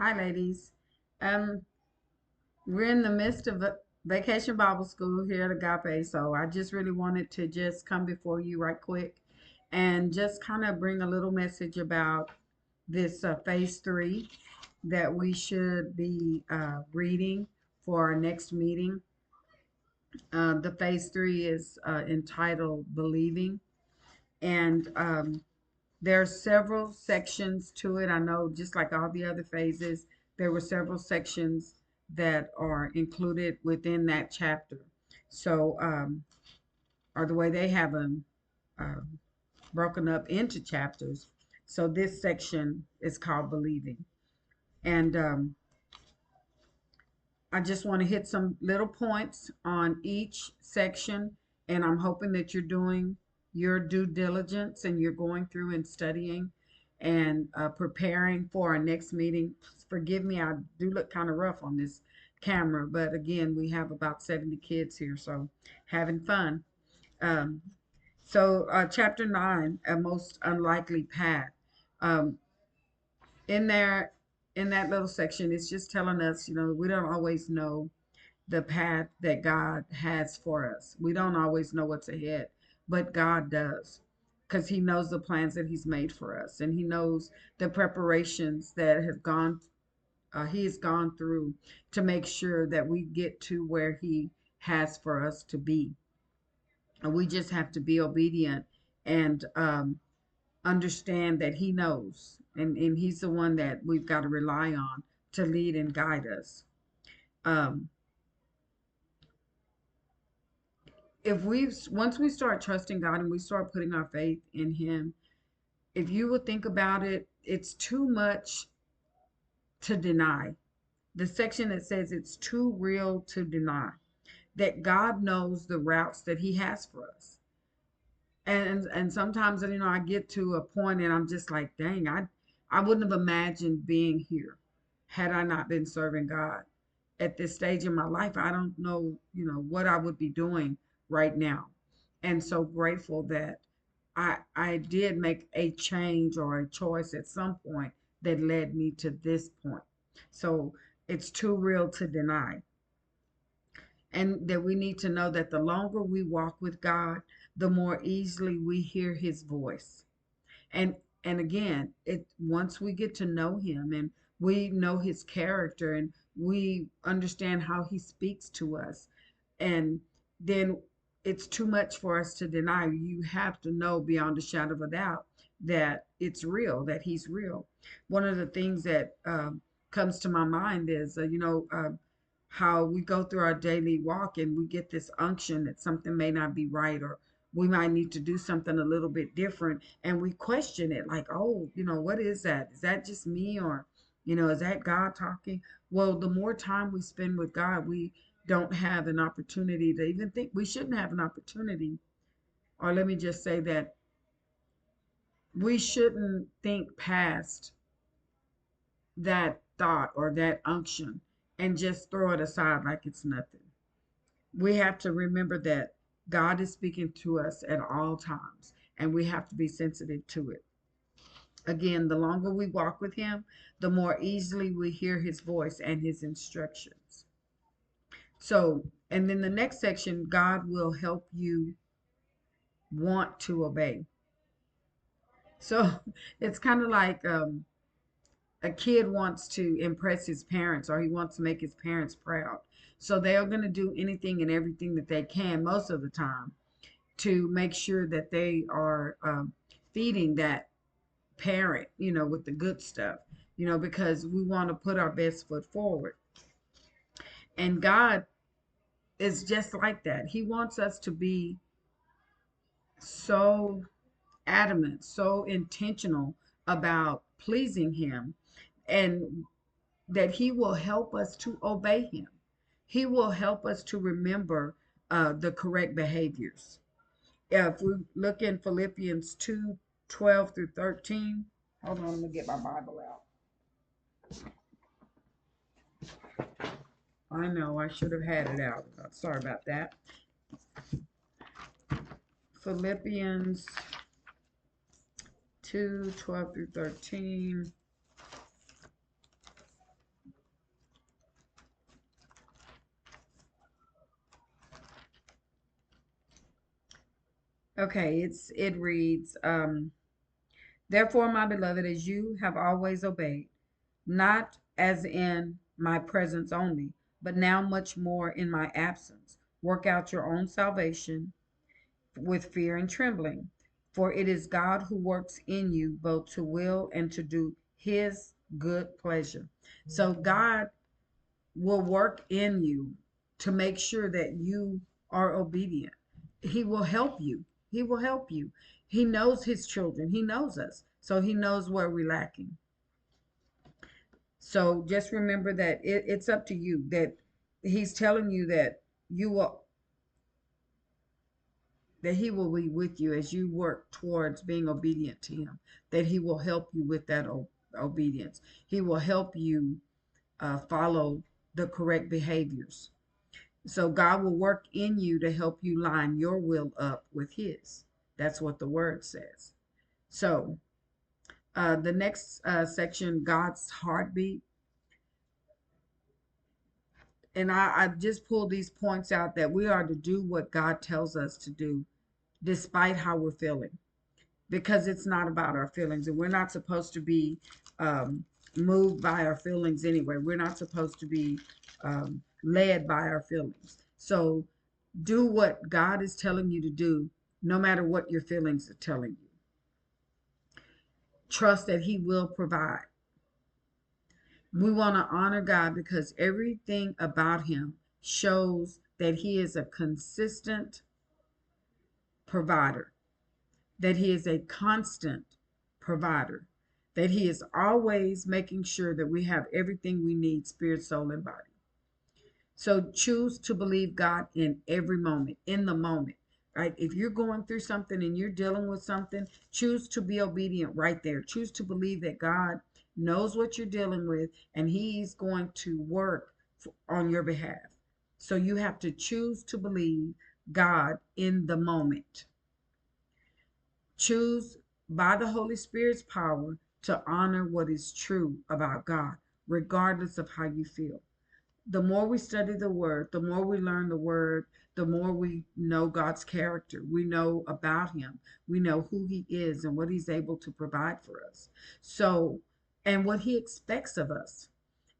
Hi, ladies. Um, we're in the midst of a vacation Bible school here at Agape, so I just really wanted to just come before you right quick and just kind of bring a little message about this phase three that we should be reading for our next meeting. The phase three is entitled Believing, and there are several sections to it. I know just like all the other phases, there were several sections that are included within that chapter. So, or the way they have them uh, broken up into chapters. So this section is called Believing. And I just want to hit some little points on each section. And I'm hoping that you're doing your due diligence and you're going through and studying and preparing for our next meeting. Forgive me, I do look kind of rough on this camera, but again, we have about 70 kids here, so having fun. Um, Chapter 9, A Most Unlikely Path. Um, in there, in that little section, it's just telling us, we don't always know the path that God has for us. We don't always know what's ahead, but God does, because He knows the plans that He's made for us, and He knows the preparations that have gone. He has gone through to make sure that we get to where He has for us to be, and we just have to be obedient and understand that He knows, and He's the one that we've got to rely on to lead and guide us. Um, if we once we start trusting God and we start putting our faith in Him, if you would think about it, it's too much to deny. The section that says it's too real to deny that God knows the routes that He has for us. And sometimes I get to a point and I'm just like, dang, I wouldn't have imagined being here had I not been serving God at this stage in my life. I don't know, what I would be doing right now. And so grateful that I did make a change or a choice at some point that led me to this point. So it's too real to deny. And that we need to know that the longer we walk with God, the more easily we hear His voice. And and again, it once we get to know Him and we know His character and we understand how He speaks to us, and then it's too much for us to deny. You have to know beyond a shadow of a doubt that it's real, that He's real. One of the things that comes to my mind is, how we go through our daily walk and we get this unction that something may not be right, or we might need to do something a little bit different, and we question it like, oh, what is that? Is that just me, or is that God talking? Well, the more time we spend with God, we don't have an opportunity to even think. We shouldn't have an opportunity, or let me just say that we shouldn't think past that thought or that unction and just throw it aside like it's nothing. We have to remember that God is speaking to us at all times, and we have to be sensitive to it. Again, the longer we walk with Him, the more easily we hear His voice and His instructions. So, and then the next section, God will help you want to obey. So it's kind of like a kid wants to impress his parents, or he wants to make his parents proud. So they are going to do anything and everything that they can most of the time to make sure that they are feeding that parent, with the good stuff, because we want to put our best foot forward. And God is just like that. He wants us to be so adamant, so intentional about pleasing Him, and that He will help us to obey Him. He will help us to remember the correct behaviors. If we look in Philippians 2:12 through 13, hold on, let me get my Bible out. I know I should have had it out. Sorry about that. Philippians 2:12 through 13. Okay, it reads, therefore, my beloved, as you have always obeyed, not as in my presence only, but now much more in my absence, work out your own salvation with fear and trembling. For it is God who works in you both to will and to do his good pleasure. So God will work in you to make sure that you are obedient. He will help you. He will help you. He knows his children. He knows us. So he knows where we're lacking. So just remember that it's up to you, that he's telling you that you will that he will be with you as you work towards being obedient to him, that he will help you with that obedience. He will help you follow the correct behaviors. So God will work in you to help you line your will up with his. That's what the word says. So the next section, God's heartbeat. And I just pulled these points out that we are to do what God tells us to do, despite how we're feeling, because it's not about our feelings. And we're not supposed to be moved by our feelings anyway. We're not supposed to be led by our feelings. So do what God is telling you to do, no matter what your feelings are telling you. Trust that he will provide. We want to honor God because everything about him shows that he is a consistent provider, that he is a constant provider, that he is always making sure that we have everything we need, spirit, soul, and body. So choose to believe God in every moment, in the moment. Right? If you're going through something and you're dealing with something, choose to be obedient right there. Choose to believe that God knows what you're dealing with and he's going to work on your behalf. So you have to choose to believe God in the moment. Choose by the Holy Spirit's power to honor what is true about God, regardless of how you feel. The more we study the word, the more we learn the word, the more we know God's character. We know about him. We know who he is and what he's able to provide for us. So, and what he expects of us.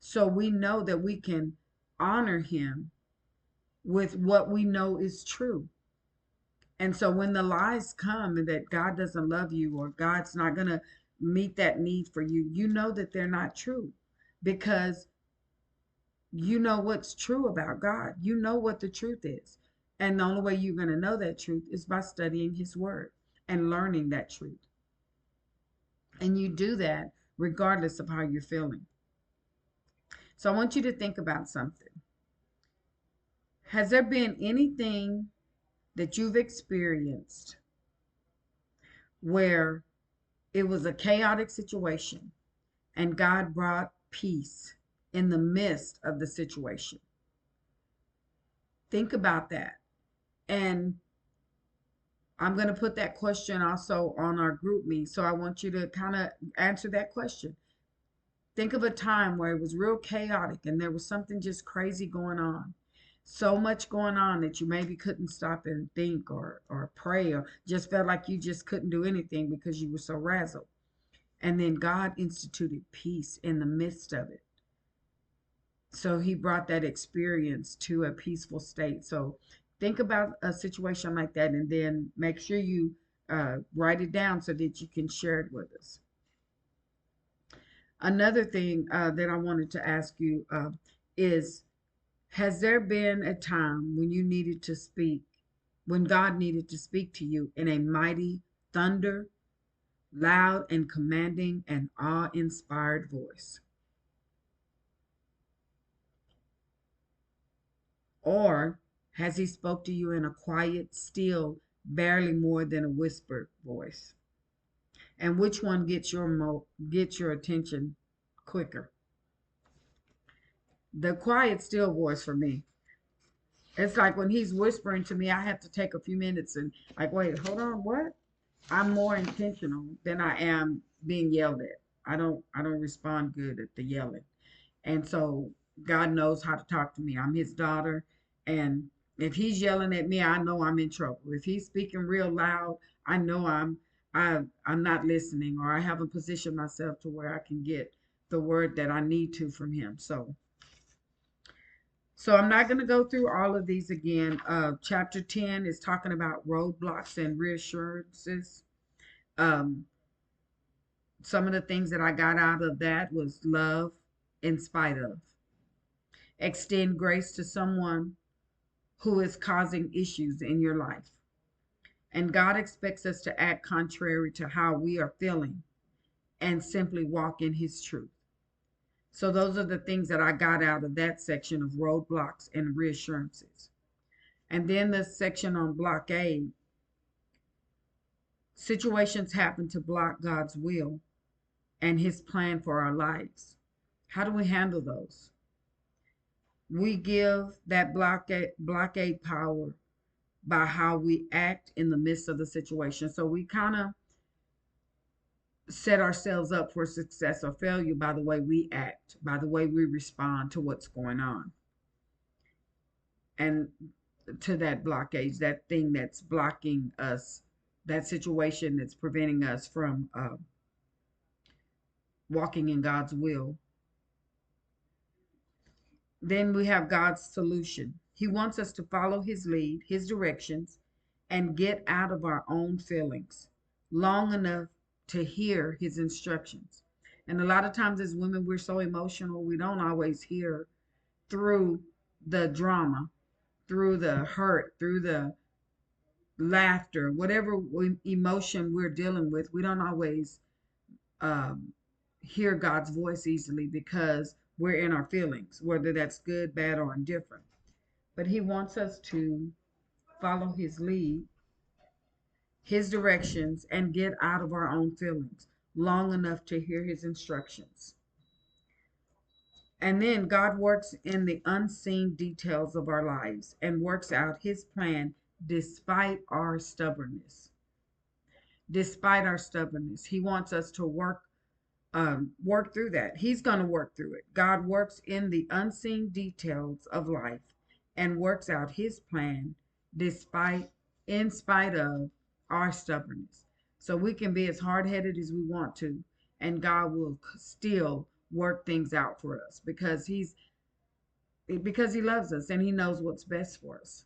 So we know that we can honor him with what we know is true. And so when the lies come and that God doesn't love you or God's not going to meet that need for you, you know that they're not true because you know what's true about God. You know what the truth is. And the only way you're going to know that truth is by studying his word and learning that truth. And you do that regardless of how you're feeling. So I want you to think about something. Has there been anything that you've experienced where it was a chaotic situation and God brought peace in the midst of the situation? Think about that. And I'm going to put that question also on our group meet. So I want you to kind of answer that question. Think of a time where it was real chaotic and there was something just crazy going on. So much going on that you maybe couldn't stop and think or pray or just felt like you just couldn't do anything because you were so razzled. And then God instituted peace in the midst of it. So he brought that experience to a peaceful state. So think about a situation like that and then make sure you write it down so that you can share it with us. Another thing that I wanted to ask you is, has there been a time when you needed to speak, when God needed to speak to you in a mighty thunder, loud and commanding and awe-inspired voice? Or has he spoke to you in a quiet, still, barely more than a whispered voice? And which one gets your attention quicker? The quiet, still voice for me. It's like when he's whispering to me, I have to take a few minutes and like, wait, hold on, what? I'm more intentional than I am being yelled at. I don't respond good at the yelling. And so God knows how to talk to me. I'm his daughter, and If he's yelling at me, I know I'm in trouble. If he's speaking real loud, I know I'm not listening, or I haven't positioned myself to where I can get the word that I need to from him. So I'm not going to go through all of these again. Chapter 10 is talking about roadblocks and reassurances. Um, some of the things that I got out of that was love in spite of. Extend grace to someone who is causing issues in your life. And God expects us to act contrary to how we are feeling and simply walk in his truth. So those are the things that I got out of that section of roadblocks and reassurances. And then the section on blockade. Situations happen to block God's will and his plan for our lives. How do we handle those? We give that blockade power by how we act in the midst of the situation. So we kind of set ourselves up for success or failure by the way we act, by the way we respond to what's going on. And to that blockage, that thing that's blocking us, that situation that's preventing us from walking in God's will. Then we have God's solution. He wants us to follow his lead, his directions, and get out of our own feelings long enough to hear his instructions. And a lot of times as women, we're so emotional, we don't always hear through the drama, through the hurt, through the laughter, whatever emotion we're dealing with. We don't always um, hear God's voice easily because we're in our feelings, whether that's good, bad, or indifferent. But he wants us to follow his lead, his directions, and get out of our own feelings long enough to hear his instructions. And then God works in the unseen details of our lives and works out his plan despite our stubbornness. Despite our stubbornness, he wants us to work through that. He's going to work through it. God works in the unseen details of life and works out his plan despite, in spite of our stubbornness. So we can be as hard headed as we want to, and God will still work things out for us because he loves us and he knows what's best for us.